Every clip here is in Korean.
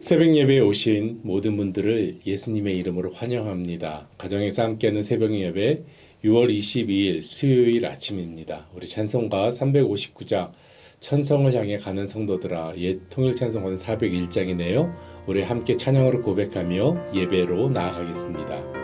새벽 예배에 오신 모든 분들을 예수님의 이름으로 환영합니다. 가정에서 함께하는 새벽 예배 6월 22일 수요일 아침입니다. 우리 찬송가 359장 천성을 향해 가는 성도들아 옛 통일 찬송가는 401장이네요. 우리 함께 찬양으로 고백하며 예배로 나아가겠습니다.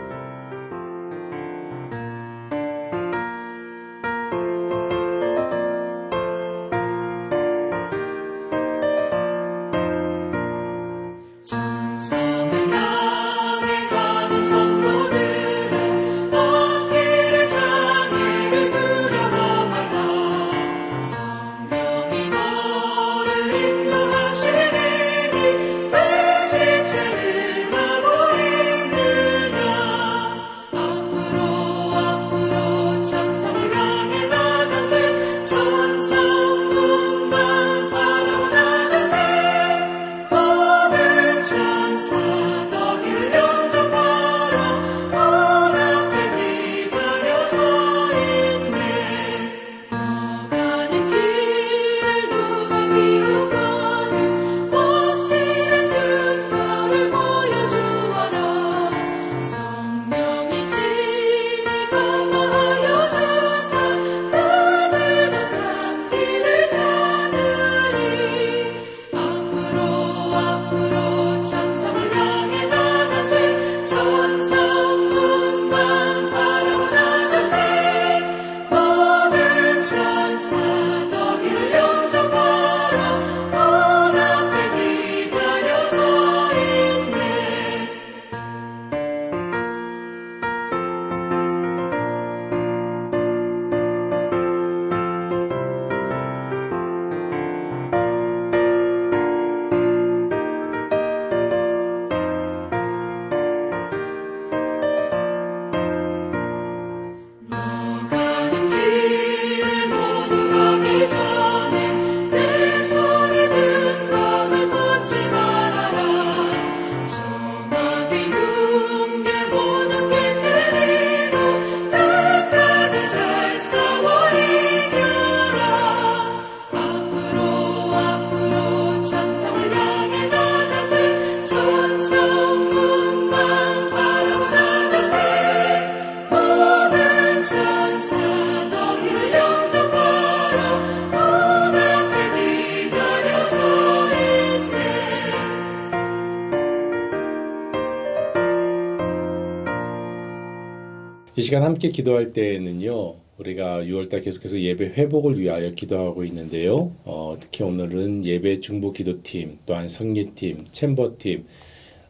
이 시간 함께 기도할 때에는요, 우리가 6월달 계속해서 예배 회복을 위하여 기도하고 있는데요. 특히 오늘은 예배 중보 기도팀, 또한 성례팀, 챔버팀,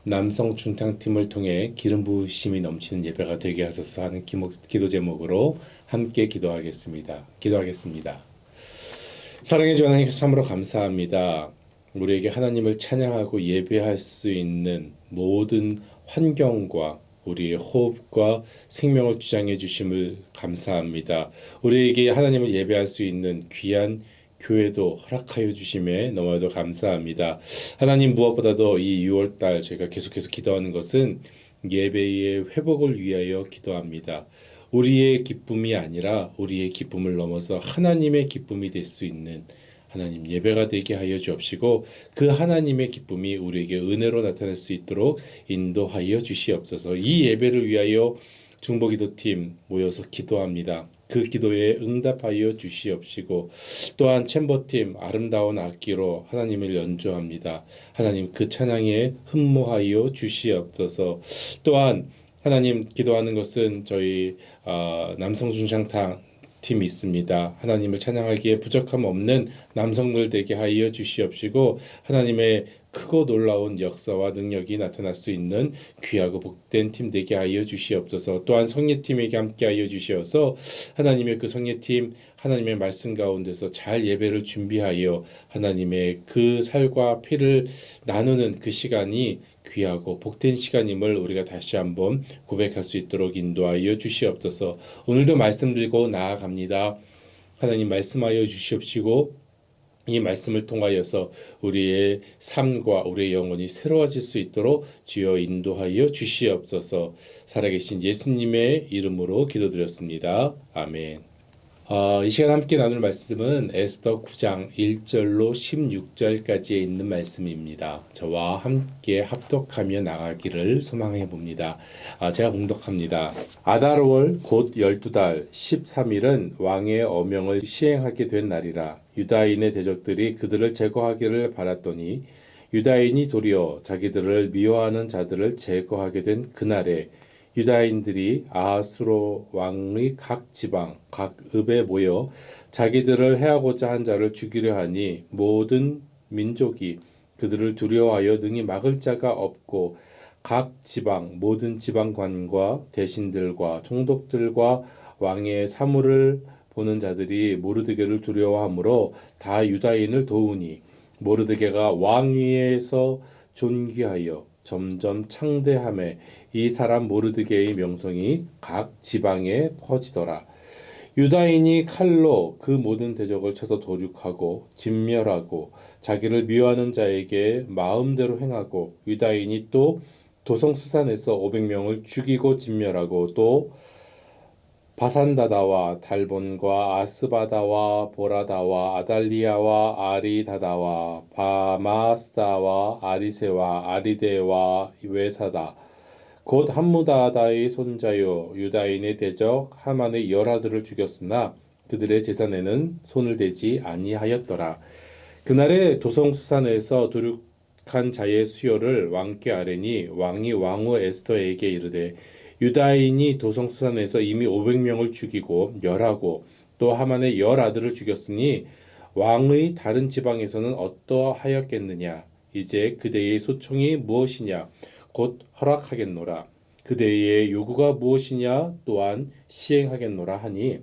남성 중탕팀을 통해 기름 부으심이 넘치는 예배가 되게 하소서 하는 기도 제목으로 함께 기도하겠습니다. 사랑해 주 하나님 참으로 감사합니다. 우리에게 하나님을 찬양하고 예배할 수 있는 모든 환경과 우리의 호흡과 생명을 주장해 주심을 감사합니다. 우리에게 하나님을 예배할 수 있는 귀한 교회도 허락하여 주심에 너무나도 감사합니다. 하나님 무엇보다도 이 6월달 저희가 계속해서 기도하는 것은 예배의 회복을 위하여 기도합니다. 우리의 기쁨이 아니라 우리의 기쁨을 넘어서 하나님의 기쁨이 될 수 있는 하나님 예배가 되게 하여 주옵시고 그 하나님의 기쁨이 우리에게 은혜로 나타날 수 있도록 인도하여 주시옵소서. 이 예배를 위하여 중보기도팀 모여서 기도합니다. 그 기도에 응답하여 주시옵시고 또한 챔버팀 아름다운 악기로 하나님을 연주합니다. 하나님 그 찬양에 흠모하여 주시옵소서. 또한 하나님 기도하는 것은 저희 남성중창탕 팀이 있습니다. 하나님을 찬양하기에 부족함 없는 남성들 되게 하여 주시옵시고 하나님의 크고 놀라운 역사와 능력이 나타날 수 있는 귀하고 복된 팀 되게 하여 주시옵소서. 또한 성례팀에게 함께 하여 주시어서 하나님의 그 성례팀 하나님의 말씀 가운데서 잘 예배를 준비하여 하나님의 그 살과 피를 나누는 그 시간이 귀하고 복된 시간임을 우리가 다시 한번 고백할 수 있도록 인도하여 주시옵소서. 오늘도 말씀드리고 나아갑니다. 하나님 말씀하여 주시옵시고 이 말씀을 통하여서 우리의 삶과 우리의 영혼이 새로워질 수 있도록 주여 인도하여 주시옵소서. 살아계신 예수님의 이름으로 기도드렸습니다. 아멘. 이 시간 함께 나눌 말씀은 에스더 9장 1절로 16절까지에 있는 말씀입니다. 저와 함께 합독하며 나가기를 소망해 봅니다. 제가 봉독합니다. 아달월 곧 12달 13일은 왕의 어명을 시행하게 된 날이라. 유다인의 대적들이 그들을 제거하기를 바랐더니 유다인이 도리어 자기들을 미워하는 자들을 제거하게 된 그날에 유다인들이 아하스로 왕의 각 지방, 각 읍에 모여 자기들을 해하고자 한 자를 죽이려 하니 모든 민족이 그들을 두려워하여 능히 막을 자가 없고 각 지방, 모든 지방관과 대신들과 총독들과 왕의 사물을 보는 자들이 모르드게를 두려워하므로 다 유다인을 도우니 모르드게가 왕 위에서 존귀하여 점점 창대함에 이 사람 모르드게의 명성이 각 지방에 퍼지더라. 유다인이 칼로 그 모든 대적을 쳐서 도륙하고 진멸하고 자기를 미워하는 자에게 마음대로 행하고 유다인이 또 도성수산에서 500명을 죽이고 진멸하고 또 바산다다와 달본과 아스바다와 보라다와 아달리아와 아리다다와 바마스다와 아리세와 아리데와 외사다 곧 함무다다의 손자요 유다인의 대적 하만의 열아들을 죽였으나 그들의 재산에는 손을 대지 아니하였더라. 그날에 도성수산에서 도륙한 자의 수요를 왕께 아뢰니 왕이 왕후 에스더에게 이르되 유다인이 도성수산에서 이미 500명을 죽이고 멸하고 또 하만의 열 아들을 죽였으니 왕의 다른 지방에서는 어떠하였겠느냐. 이제 그대의 소총이 무엇이냐 곧 허락하겠노라. 그대의 요구가 무엇이냐 또한 시행하겠노라 하니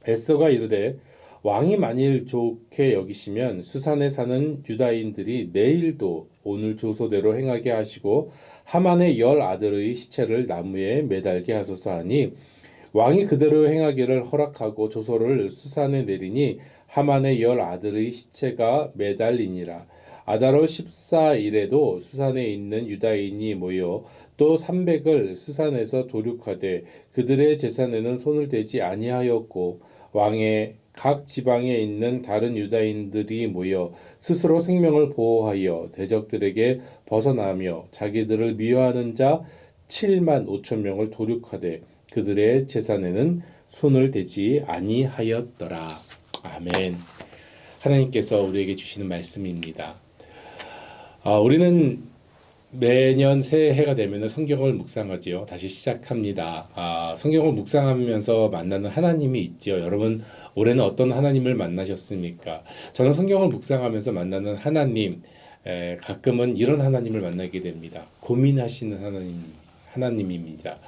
에스더가 이르되 왕이 만일 좋게 여기시면 수산에 사는 유다인들이 내일도 오늘 조소대로 행하게 하시고 하만의 열 아들의 시체를 나무에 매달게 하소서 하니 왕이 그대로 행하기를 허락하고 조소를 수산에 내리니 하만의 열 아들의 시체가 매달리니라. 아달월 14일에도 수산에 있는 유다인이 모여 또 300을 수산에서 도륙하되 그들의 재산에는 손을 대지 아니하였고 왕의 각 지방에 있는 다른 유다인들이 모여 스스로 생명을 보호하여 대적들에게 벗어나며 자기들을 미워하는 자 7만 5천 명을 도륙하되 그들의 재산에는 손을 대지 아니하였더라. 아멘. 하나님께서 우리에게 주시는 말씀입니다. 우리는 매년 새해가 되면 성경을 묵상하지요. 다시 시작합니다. 성경을 묵상하면서 만나는 하나님이 있지요. 여러분 올해는 어떤 하나님을 만나셨습니까? 저는 성경을 묵상하면서 만나는 하나님, 가끔은 이런 하나님을 만나게 됩니다. 고민하시는 하나님입니다.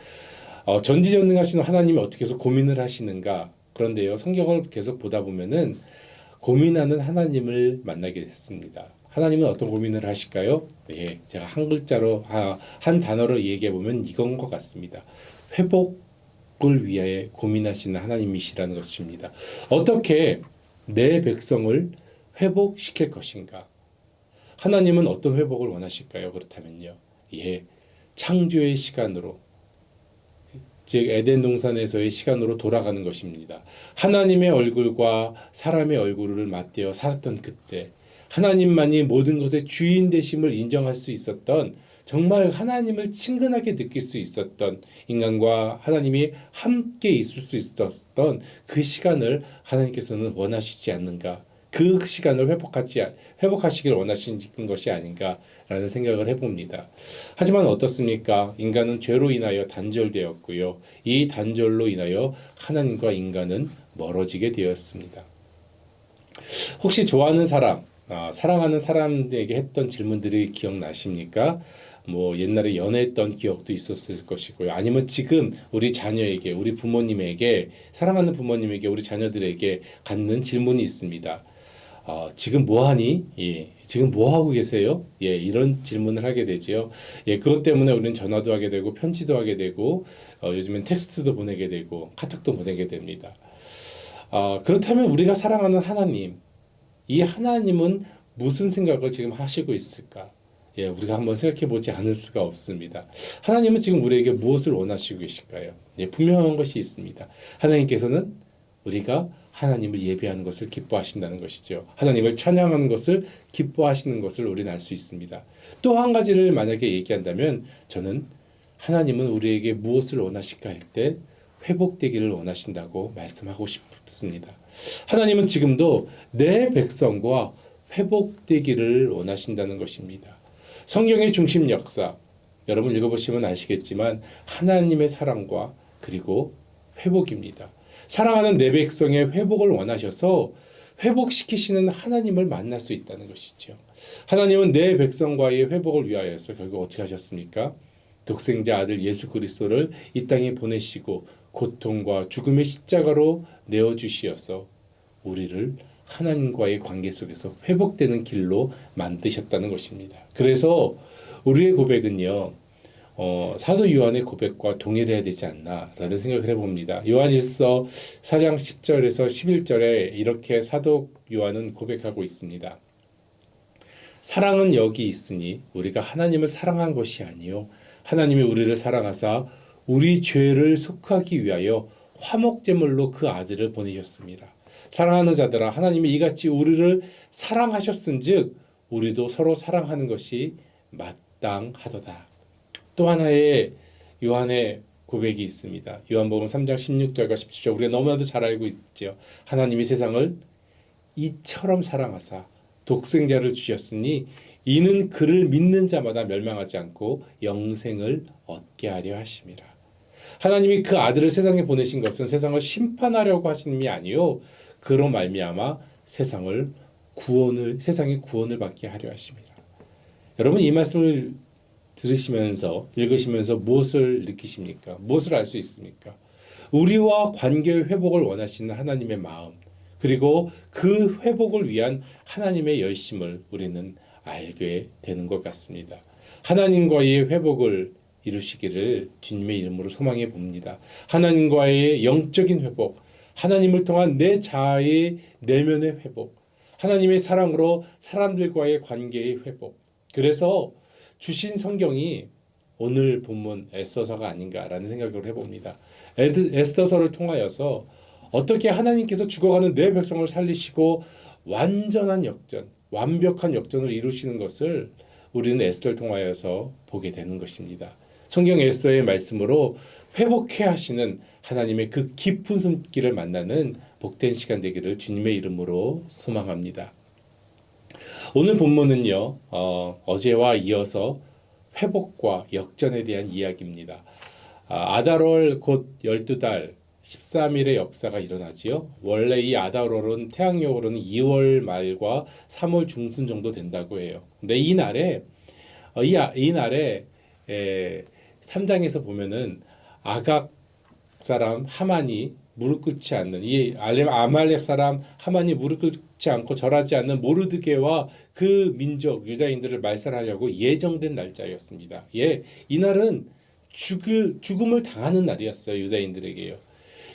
전지전능하신 하나님이 어떻게 해서 고민을 하시는가? 그런데요, 성경을 계속 보다 보면은 고민하는 하나님을 만나게 됐습니다. 하나님은 어떤 고민을 하실까요? 네, 제가 한 글자로 한 단어로 얘기해 보면 이건 것 같습니다. 회복을 위하여 고민하시는 하나님이시라는 것입니다. 어떻게 내 백성을 회복시킬 것인가? 하나님은 어떤 회복을 원하실까요? 그렇다면요, 창조의 시간으로, 즉 에덴 동산에서의 시간으로 돌아가는 것입니다. 하나님의 얼굴과 사람의 얼굴을 맞대어 살았던 그때 하나님만이 모든 것의 주인 되심을 인정할 수 있었던, 정말 하나님을 친근하게 느낄 수 있었던, 인간과 하나님이 함께 있을 수 있었던 그 시간을 하나님께서는 원하시지 않는가? 그 시간을 회복하시길 원하시는 것이 아닌가라는 생각을 해봅니다. 하지만 어떻습니까? 인간은 죄로 인하여 단절되었고요. 이 단절로 인하여 하나님과 인간은 멀어지게 되었습니다. 혹시 좋아하는 사람, 사랑하는 사람에게 했던 질문들이 기억나십니까? 뭐 옛날에 연애했던 기억도 있었을 것이고요. 아니면 지금 우리 자녀에게, 우리 부모님에게, 사랑하는 부모님에게, 우리 자녀들에게 갖는 질문이 있습니다. 지금 뭐 하니? 지금 뭐 하고 계세요? 이런 질문을 하게 되지요. 그것 때문에 우리는 전화도 하게 되고 편지도 하게 되고 요즘엔 텍스트도 보내게 되고 카톡도 보내게 됩니다. 그렇다면 우리가 사랑하는 하나님, 이 하나님은 무슨 생각을 지금 하시고 있을까? 우리가 한번 생각해 보지 않을 수가 없습니다. 하나님은 지금 우리에게 무엇을 원하시고 계실까요? 분명한 것이 있습니다. 하나님께서는 우리가 하나님을 예배하는 것을 기뻐하신다는 것이죠. 하나님을 찬양하는 것을 기뻐하시는 것을 우리는 알 수 있습니다. 또 한 가지를 만약에 얘기한다면 저는 하나님은 우리에게 무엇을 원하실까 할 때 회복되기를 원하신다고 말씀하고 싶습니다. 하나님은 지금도 내 백성과 회복되기를 원하신다는 것입니다. 성경의 중심 역사, 여러분 읽어보시면 아시겠지만 하나님의 사랑과 그리고 회복입니다. 사랑하는 내 백성의 회복을 원하셔서 회복시키시는 하나님을 만날 수 있다는 것이죠. 하나님은 내 백성과의 회복을 위하여서 결국 어떻게 하셨습니까? 독생자 아들 예수 그리스도를 이 땅에 보내시고 고통과 죽음의 십자가로 내어주시어서 우리를 하나님과의 관계 속에서 회복되는 길로 만드셨다는 것입니다. 그래서 우리의 고백은요, 사도 요한의 고백과 동일해야 되지 않나라는 생각을 해봅니다. 요한일서 4장 10절에서 11절에 이렇게 사도 요한은 고백하고 있습니다. 사랑은 여기 있으니 우리가 하나님을 사랑한 것이 아니요 하나님이 우리를 사랑하사 우리 죄를 속하기 위하여 화목제물로 그 아들을 보내셨습니다. 사랑하는 자들아 하나님이 이같이 우리를 사랑하셨은즉 우리도 서로 사랑하는 것이 마땅하도다. 또 하나의 요한의 고백이 있습니다. 요한복음 3장 16절과 17절 우리가 너무나도 잘 알고 있죠. 하나님이 세상을 이처럼 사랑하사 독생자를 주셨으니 이는 그를 믿는 자마다 멸망하지 않고 영생을 얻게 하려 하심이라. 하나님이 그 아들을 세상에 보내신 것은 세상을 심판하려고 하심이 아니요 그로 말미암아 세상의 구원을 받게 하려 하심이라. 여러분 이 말씀을 들으시면서 읽으시면서 무엇을 느끼십니까? 무엇을 알 수 있습니까? 우리와 관계의 회복을 원하시는 하나님의 마음 그리고 그 회복을 위한 하나님의 열심을 우리는 알게 되는 것 같습니다. 하나님과의 회복을 이루시기를 주님의 이름으로 소망해 봅니다. 하나님과의 영적인 회복, 하나님을 통한 내 자아의 내면의 회복, 하나님의 사랑으로 사람들과의 관계의 회복. 그래서 주신 성경이 오늘 본문 에스더서가 아닌가라는 생각을 해봅니다. 에스더서를 통하여서 어떻게 하나님께서 죽어가는 내 백성을 살리시고 완전한 역전, 완벽한 역전을 이루시는 것을 우리는 에스더를 통하여서 보게 되는 것입니다. 성경 에스더의 말씀으로 회복해 하시는 하나님의 그 깊은 손길을 만나는 복된 시간 되기를 주님의 이름으로 소망합니다. 오늘 본문은요, 어제와 이어서 회복과 역전에 대한 이야기입니다. 아달월 곧 12달 13일의 역사가 일어나지요. 원래 이 아달월은 태양력으로는 2월 말과 3월 중순 정도 된다고 해요. 근데 이 날에 3장에서 보면은 아각 사람 하만이 무릎 꿇지 않는 이 아말렉 사람 하만이 무릎 꿇지 않고 절하지 않는 모르드게와 그 민족 유다인들을 말살하려고 예정된 날짜였습니다. 이 날은 죽음을 당하는 날이었어요. 유다인들에게요.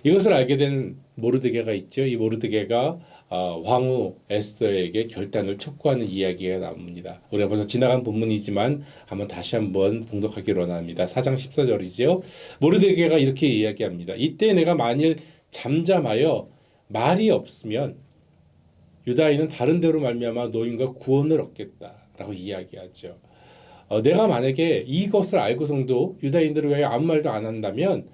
이것을 알게 된 모르드게가 있죠. 이 모르드게가 왕후 에스더에게 결단을 촉구하는 이야기가 나옵니다. 우리가 벌써 지나간 본문이지만 다시 한번 봉독하기로 원합니다. 4장 14절이죠. 모르드게가 이렇게 이야기합니다. 이때 내가 만일 잠잠하여 말이 없으면 유다인은 다른 데로 말미암아 노임과 구원을 얻겠다라고 이야기하죠. 내가 만약에 이것을 알고서도 유다인들을 위하여 아무 말도 안 한다면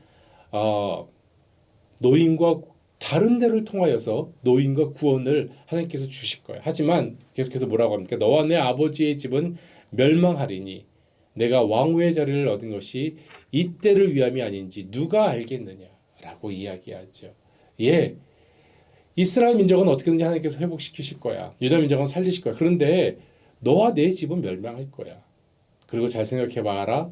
노임과 다른 데를 통하여서 노임과 구원을 하나님께서 주실 거예요. 하지만 계속해서 뭐라고 합니까? 너와 내 아버지의 집은 멸망하리니 내가 왕후의 자리를 얻은 것이 이때를 위함이 아닌지 누가 알겠느냐라고 이야기하죠. 이스라엘 민족은 어떻게든지 하나님께서 회복시키실 거야. 유다 민족은 살리실 거야. 그런데 너와 내 집은 멸망할 거야. 그리고 잘 생각해 봐라.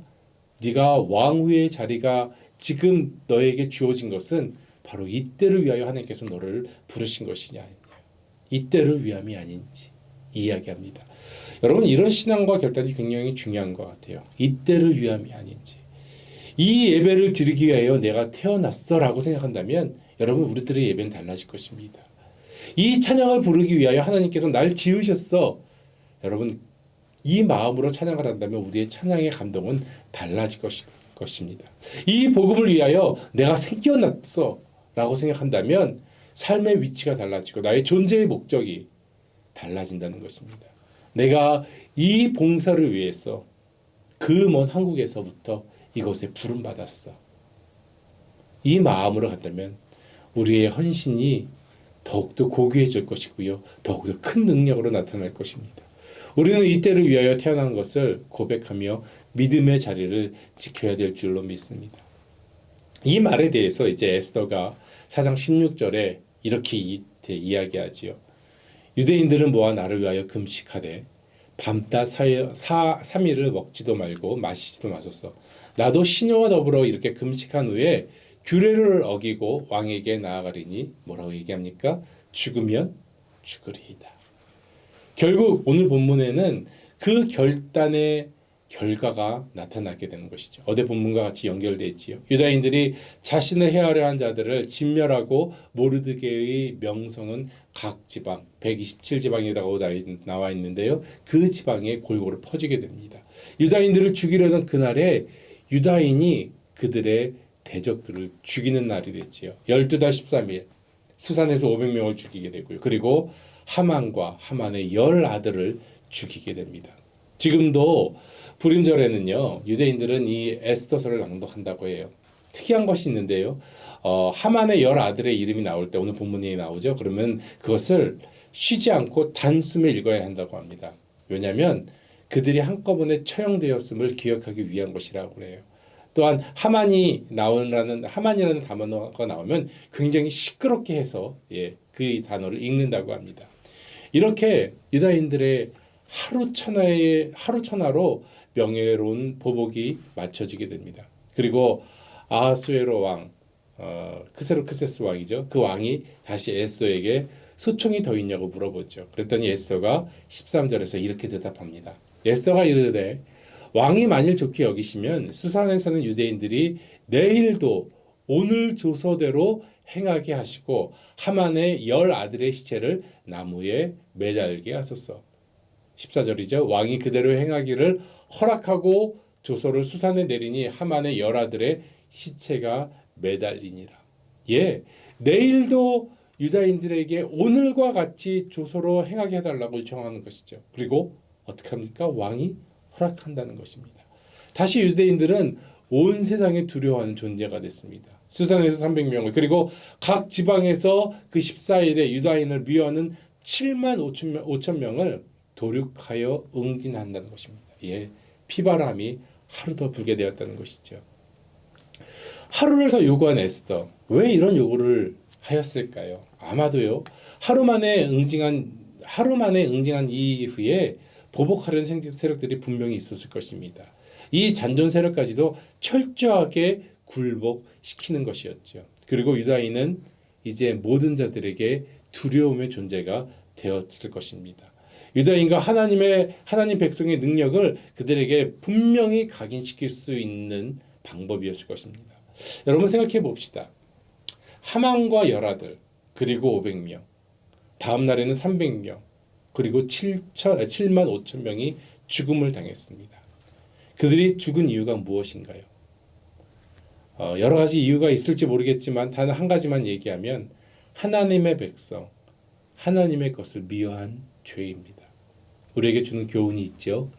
네가 왕후의 자리가 지금 너에게 주어진 것은 바로 이때를 위하여 하나님께서 너를 부르신 것이냐 아니냐. 이때를 위함이 아닌지 이야기합니다. 여러분 이런 신앙과 결단이 굉장히 중요한 것 같아요. 이때를 위함이 아닌지. 이 예배를 드리기 위하여 내가 태어났어라고 생각한다면 여러분 우리들의 예배는 달라질 것입니다. 이 찬양을 부르기 위하여 하나님께서 날 지으셨어. 여러분 이 마음으로 찬양을 한다면 우리의 찬양의 감동은 달라질 것입니다. 이 복음을 위하여 내가 생겨났어 라고 생각한다면 삶의 위치가 달라지고 나의 존재의 목적이 달라진다는 것입니다. 내가 이 봉사를 위해서 그 먼 한국에서부터 이곳에 부름받았어. 이 마음으로 간다면 우리의 헌신이 더욱더 고귀해질 것이고요. 더욱더 큰 능력으로 나타날 것입니다. 우리는 이때를 위하여 태어난 것을 고백하며 믿음의 자리를 지켜야 될 줄로 믿습니다. 이 말에 대해서 이제 에스더가 4장 16절에 이렇게 이야기하지요. 유대인들은 모아 나를 위하여 금식하되 밤낮 3일을 먹지도 말고 마시지도 마소서. 나도 시녀와 더불어 이렇게 금식한 후에 규례를 어기고 왕에게 나아가리니 뭐라고 얘기합니까? 죽으면 죽으리이다. 결국 오늘 본문에는 그 결단의 결과가 나타나게 되는 것이죠. 어제 본문과 같이 연결되어 있지요. 유다인들이 자신을 해하려 한 자들을 진멸하고 모르드게의 명성은 각 지방 127지방이라고 나와 있는데요. 그 지방에 골고루 퍼지게 됩니다. 유다인들을 죽이려던 그날에 유다인이 그들의 대적들을 죽이는 날이 됐지요. 12달 13일 수산에서 500명을 죽이게 되고요. 그리고 하만과 하만의 10아들을 죽이게 됩니다. 지금도 불임절에는요, 유대인들은 이 에스더서를 낭독한다고 해요. 특이한 것이 있는데요. 하만의 10아들의 이름이 나올 때 오늘 본문이 나오죠. 그러면 그것을 쉬지 않고 단숨에 읽어야 한다고 합니다. 왜냐하면 그들이 한꺼번에 처형되었음을 기억하기 위한 것이라고 그래요. 또한 하만이라는 단어가 나오면 굉장히 시끄럽게 해서 그 단어를 읽는다고 합니다. 이렇게 유다인들의 하루천하로 명예로운 보복이 맞춰지게 됩니다. 그리고 아하수에로 왕, 크세로크세스 왕이죠. 그 왕이 다시 에스더에게 소총이 더 있냐고 물어보죠. 그랬더니 에스더가 13절에서 이렇게 대답합니다. 에스더가 이르되 왕이 만일 좋게 여기시면 수산에 사는 유대인들이 내일도 오늘 조서대로 행하게 하시고 하만의 10아들의 시체를 나무에 매달게 하소서. 14절이죠. 왕이 그대로 행하기를 허락하고 조서를 수산에 내리니 하만의 10아들의 시체가 매달리니라. 내일도 유다인들에게 오늘과 같이 조서로 행하게 해달라고 요청하는 것이죠. 그리고 어떻게 합니까? 왕이 허락한다는 것입니다. 다시 유대인들은 온 세상에 두려워하는 존재가 됐습니다. 수산에서 300명을 그리고 각 지방에서 그 14일에 유다인을 미워하는 7만 5천 명을 도륙하여 응진한다는 것입니다. 피바람이 하루 더 불게 되었다는 것이죠. 하루를 더 요구한 에스더, 왜 이런 요구를 하였을까요? 아마도요. 하루 만에 응징한 이후에 보복하려는 세력들이 분명히 있었을 것입니다. 이 잔존 세력까지도 철저하게 굴복시키는 것이었죠. 그리고 유다인은 이제 모든 자들에게 두려움의 존재가 되었을 것입니다. 유다인과 하나님 백성의 능력을 그들에게 분명히 각인시킬 수 있는 방법이었을 것입니다. 여러분 생각해 봅시다. 하만과 10아들 그리고 500명, 다음 날에는 300명, 그리고 7만 5천 명이 죽음을 당했습니다. 그들이 죽은 이유가 무엇인가요? 여러 가지 이유가 있을지 모르겠지만 단 한 가지만 얘기하면 하나님의 백성, 하나님의 것을 미워한 죄입니다. 우리에게 주는 교훈이 있죠.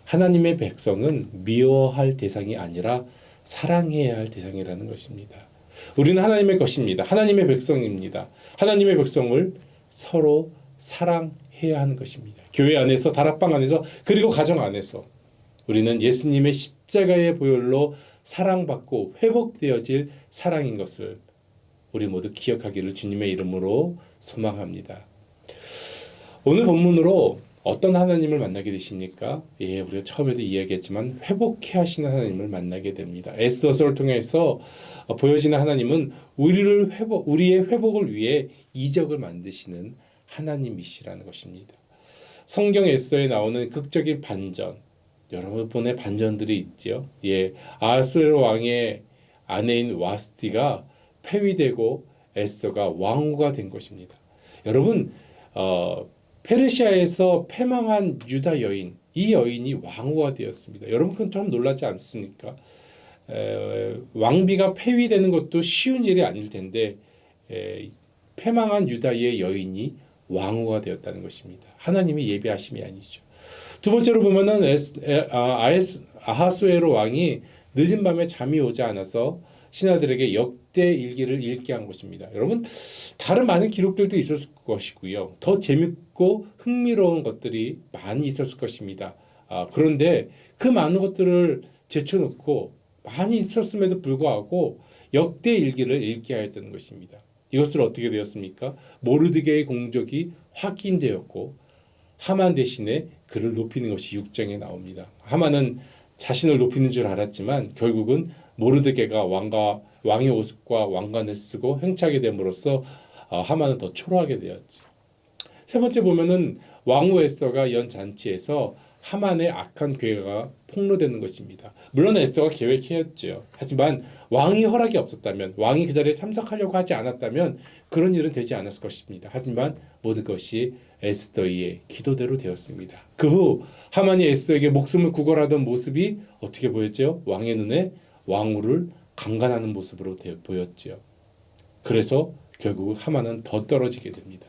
하나님의 백성은 미워할 대상이 아니라 사랑해야 할 대상이라는 것입니다. 우리는 하나님의 것입니다. 하나님의 백성입니다. 하나님의 백성을 서로 사랑해야 하는 것입니다. 교회 안에서, 다락방 안에서, 그리고 가정 안에서 우리는 예수님의 십자가의 보혈로 사랑받고 회복되어질 사랑인 것을 우리 모두 기억하기를 주님의 이름으로 소망합니다. 오늘 본문으로 어떤 하나님을 만나게 되십니까? 우리가 처음에도 이야기했지만 회복해 하시는 하나님을 만나게 됩니다. 에스더서를 통해서 보여지는 하나님은 우리의 회복을 위해 이적을 만드시는 하나님이시라는 것입니다. 성경 에스더에 나오는 극적인 반전, 여러 번의 반전들이 있죠. 아하수에로 왕의 아내인 와스티가 폐위되고 에스더가 왕후가 된 것입니다. 여러분, 페르시아에서 패망한 유다 여인, 이 여인이 왕후가 되었습니다. 여러분 그건 참 놀라지 않습니까? 왕비가 폐위되는 것도 쉬운 일이 아닐 텐데 패망한 유다의 여인이 왕후가 되었다는 것입니다. 하나님이 예비하심이 아니죠. 두 번째로 보면은 아하수에로 왕이 늦은 밤에 잠이 오지 않아서 신하들에게 역대 일기를 읽게 한 것입니다. 여러분, 다른 많은 기록들도 있었을 것이고요. 더 재밌고 흥미로운 것들이 많이 있었을 것입니다. 그런데 그 많은 것들을 제쳐놓고 많이 있었음에도 불구하고 역대 일기를 읽게 하였다는 것입니다. 이것을 어떻게 되었습니까? 모르드게의 공적이 확인되었고 하만 대신에 그를 높이는 것이 6장에 나옵니다. 하만은 자신을 높이는 줄 알았지만 결국은 모르드게가 왕의 옷과 왕관을 쓰고 행차하게 됨으로써 하만은 더 초라하게 되었죠. 세 번째 보면은 왕후 에스더가 연 잔치에서 하만의 악한 계획가 폭로되는 것입니다. 물론 에스더가 계획했죠. 하지만 왕이 허락이 없었다면, 왕이 그 자리에 참석하려고 하지 않았다면 그런 일은 되지 않았을 것입니다. 하지만 모든 것이 에스더의 기도대로 되었습니다. 그 후 하만이 에스더에게 목숨을 구걸하던 모습이 어떻게 보였죠? 왕의 눈에 왕후를 강간하는 모습으로 보였죠. 그래서 결국 하만은 더 떨어지게 됩니다.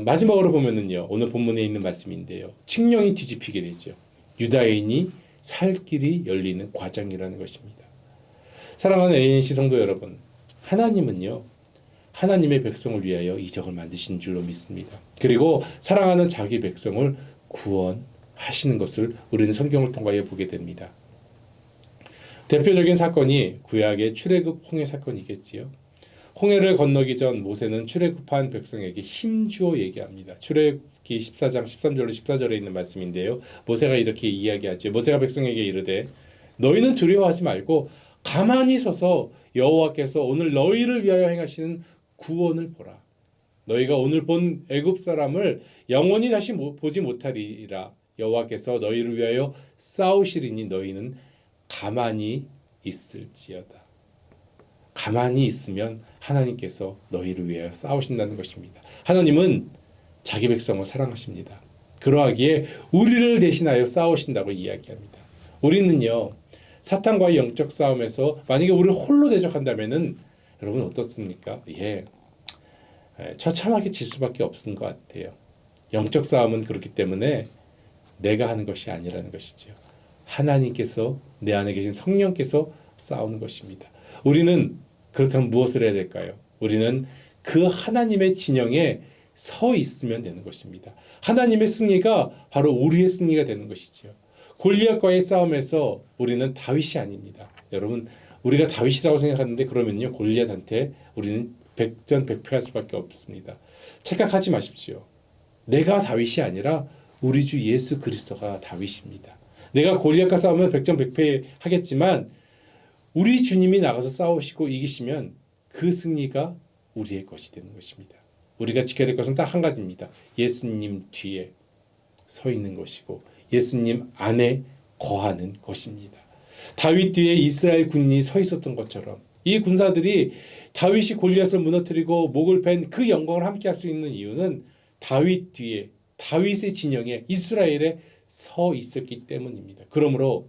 마지막으로 보면은요, 오늘 본문에 있는 말씀인데요, 칙령이 뒤집히게 되죠. 유다인이 살 길이 열리는 과정이라는 것입니다. 사랑하는 ANC 성도 여러분, 하나님은요, 하나님의 백성을 위하여 이적을 만드신 줄로 믿습니다. 그리고 사랑하는 자기 백성을 구원하시는 것을 우리는 성경을 통하여 보게 됩니다. 대표적인 사건이 구약의 출애굽 홍해 사건이겠지요. 홍해를 건너기 전 모세는 출애굽한 백성에게 힘주어 얘기합니다. 출애굽기 14장 13절로 14절에 있는 말씀인데요. 모세가 이렇게 이야기하죠. 모세가 백성에게 이르되 너희는 두려워하지 말고 가만히 서서 여호와께서 오늘 너희를 위하여 행하시는 구원을 보라. 너희가 오늘 본 애굽 사람을 영원히 다시 보지 못하리라. 여호와께서 너희를 위하여 싸우시리니 너희는 가만히 있을지어다. 가만히 있으면 하나님께서 너희를 위하여 싸우신다는 것입니다. 하나님은 자기 백성을 사랑하십니다. 그러하기에 우리를 대신하여 싸우신다고 이야기합니다. 우리는요, 사탄과의 영적 싸움에서 만약에 우리를 홀로 대적한다면은 여러분 어떻습니까? 처참하게 질 수밖에 없는 것 같아요. 영적 싸움은 그렇기 때문에 내가 하는 것이 아니라는 것이죠. 하나님께서 내 안에 계신 성령께서 싸우는 것입니다. 우리는 그렇다면 무엇을 해야 될까요? 우리는 그 하나님의 진영에 서 있으면 되는 것입니다. 하나님의 승리가 바로 우리의 승리가 되는 것이죠. 골리앗과의 싸움에서 우리는 다윗이 아닙니다. 여러분, 우리가 다윗이라고 생각하는데 그러면요, 골리앗한테 우리는 백전백패할 수밖에 없습니다. 착각하지 마십시오. 내가 다윗이 아니라 우리 주 예수 그리스도가 다윗입니다. 내가 골리앗과 싸우면 백전백패하겠지만 우리 주님이 나가서 싸우시고 이기시면 그 승리가 우리의 것이 되는 것입니다. 우리가 지켜야 될 것은 딱 한 가지입니다. 예수님 뒤에 서 있는 것이고 예수님 안에 거하는 것입니다. 다윗 뒤에 이스라엘 군인이 서 있었던 것처럼 이 군사들이 다윗이 골리앗을 무너뜨리고 목을 벤 그 영광을 함께 할 수 있는 이유는 다윗 뒤에 다윗의 진영에 이스라엘에 서 있었기 때문입니다. 그러므로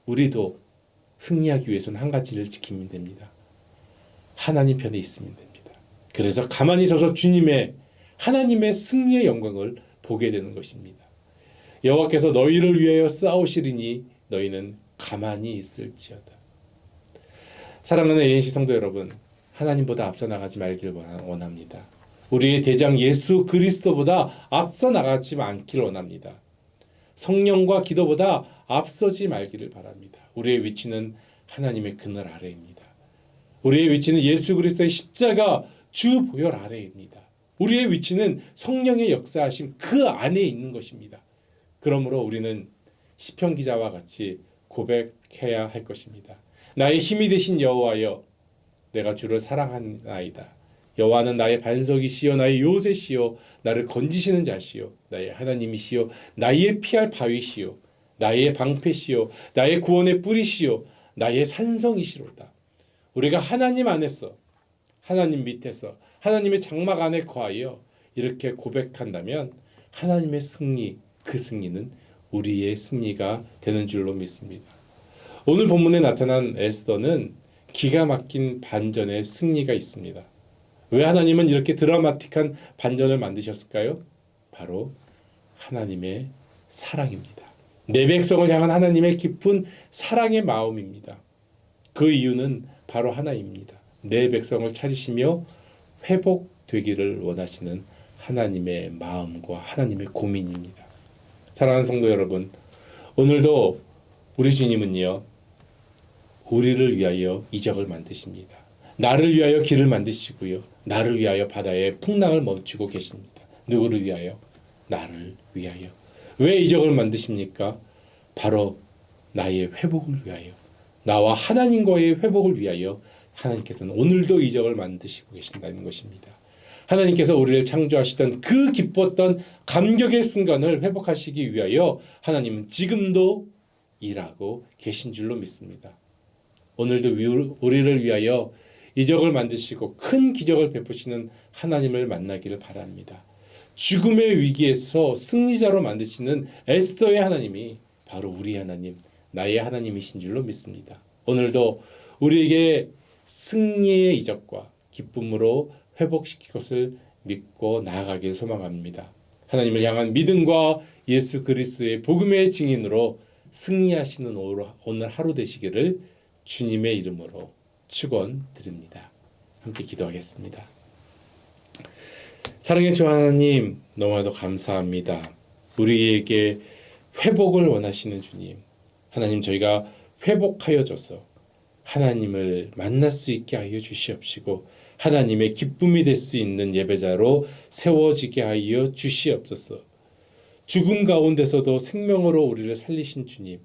우리도 승리하기 위해서는 한 가지를 지키면 됩니다. 하나님 편에 있으면 됩니다. 그래서 가만히 서서 하나님의 승리의 영광을 보게 되는 것입니다. 여호와께서 너희를 위하여 싸우시리니 너희는 가만히 있을지어다. 사랑하는 ANC 성도 여러분, 하나님보다 앞서 나가지 말길 원합니다. 우리의 대장 예수 그리스도보다 앞서 나가지 않기를 원합니다. 성령과 기도보다 앞서지 말기를 바랍니다. 우리의 위치는 하나님의 그늘 아래입니다. 우리의 위치는 예수 그리스도의 십자가 주 보혈 아래입니다. 우리의 위치는 성령의 역사하심 그 안에 있는 것입니다. 그러므로 우리는 시편 기자와 같이 고백해야 할 것입니다. 나의 힘이 되신 여호와여, 내가 주를 사랑하나이다. 여호와는 나의 반석이시요 나의 요새시요 나를 건지시는 자시요 나의 하나님이시요 나의 피할 바위시요 나의 방패시요 나의 구원의 뿌리시요 나의 산성이시로다. 우리가 하나님 안에서, 하나님 밑에서, 하나님의 장막 안에 거하여 이렇게 고백한다면 하나님의 승리, 그 승리는 우리의 승리가 되는 줄로 믿습니다. 오늘 본문에 나타난 에스더는 기가 막힌 반전의 승리가 있습니다. 왜 하나님은 이렇게 드라마틱한 반전을 만드셨을까요? 바로 하나님의 사랑입니다. 내 백성을 향한 하나님의 깊은 사랑의 마음입니다. 그 이유는 바로 하나입니다. 내 백성을 찾으시며 회복되기를 원하시는 하나님의 마음과 하나님의 고민입니다. 사랑하는 성도 여러분, 오늘도 우리 주님은요, 우리를 위하여 이적을 만드십니다. 나를 위하여 길을 만드시고요, 나를 위하여 바다의 풍랑을 멈추고 계십니다. 누구를 위하여? 나를 위하여. 왜 이적을 만드십니까? 바로 나의 회복을 위하여, 나와 하나님과의 회복을 위하여 하나님께서는 오늘도 이적을 만드시고 계신다는 것입니다. 하나님께서 우리를 창조하시던 그 기뻤던 감격의 순간을 회복하시기 위하여 하나님은 지금도 일하고 계신 줄로 믿습니다. 오늘도 우리를 위하여 이적을 만드시고 큰 기적을 베푸시는 하나님을 만나기를 바랍니다. 죽음의 위기에서 승리자로 만드시는 에스더의 하나님이 바로 우리 하나님, 나의 하나님이신 줄로 믿습니다. 오늘도 우리에게 승리의 이적과 기쁨으로 회복시킬 것을 믿고 나아가길 소망합니다. 하나님을 향한 믿음과 예수 그리스도의 복음의 증인으로 승리하시는 오늘 하루 되시기를 주님의 이름으로 축원드립니다. 함께 기도하겠습니다. 사랑의 주 하나님, 너무나도 감사합니다. 우리에게 회복을 원하시는 주님, 하나님, 저희가 회복하여져서 하나님을 만날 수 있게 하여 주시옵시고 하나님의 기쁨이 될 수 있는 예배자로 세워지게 하여 주시옵소서. 죽음 가운데서도 생명으로 우리를 살리신 주님,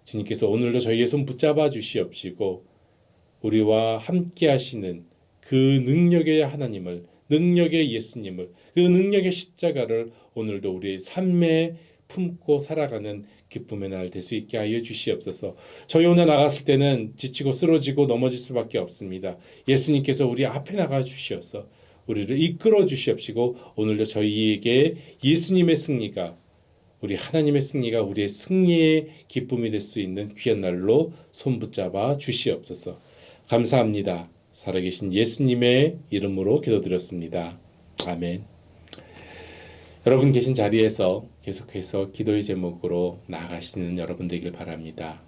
주님께서 오늘도 저희의 손 붙잡아 주시옵시고 우리와 함께 하시는 그 능력의 하나님을, 능력의 예수님을, 그 능력의 십자가를 오늘도 우리의 삶에 품고 살아가는 기쁨의 날 될 수 있게 하여 주시옵소서. 저희 혼자 나갔을 때는 지치고 쓰러지고 넘어질 수밖에 없습니다. 예수님께서 우리 앞에 나가 주시어서 우리를 이끌어 주시옵시고 오늘도 저희에게 예수님의 승리가, 우리 하나님의 승리가 우리의 승리의 기쁨이 될 수 있는 귀한 날로 손붙잡아 주시옵소서. 감사합니다. 살아계신 예수님의 이름으로 기도드렸습니다. 아멘. 여러분 계신 자리에서 계속해서 기도의 제목으로 나아가시는 여러분 되길 바랍니다.